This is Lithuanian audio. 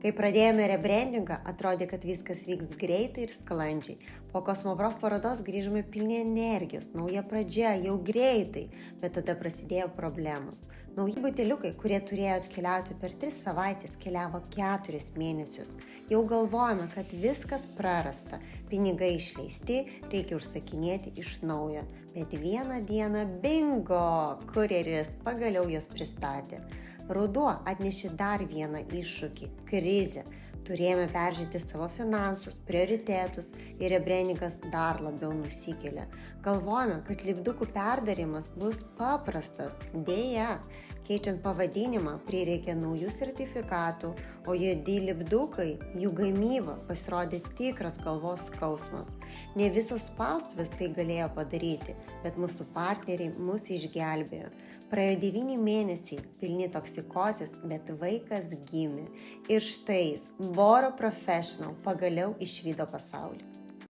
Kai pradėjome rebrandingą, atrodė, kad viskas vyks greitai ir sklandžiai. Po Cosmoprof parodos grįžome pilni energijos, nauja pradžia, jau greitai, bet tada prasidėjo problemos. Nauji buteliukai, kurie turėjo atkeliauti per 3 savaitės, keliavo 4 mėnesius. Jau galvojame, kad viskas prarasta, pinigai išleisti, reikia užsakinėti iš naujo. Bet vieną dieną bingo, kurjeris pagaliau jos pristatė. Ruduo atnešė dar vieną iššūkį – krizę. Turėjome peržiūrėti savo finansus, prioritetus ir rebrandingas dar labiau nusikėlė. Galvojame, kad lipdukų perdarimas bus paprastas. Deja, keičiant pavadinimą prireikė naujų sertifikatų, o juodi lipdukai, jų gamyba pasirodė tikras galvos skausmas. Ne visos spaustuvės tai galėjo padaryti, bet mūsų partneriai mus išgelbėjo. Praėjo 9 mėnesiai, pilni toksikozės, bet vaikas gimė. Ir štai jis, Boro Professional, pagaliau išvydo pasaulį.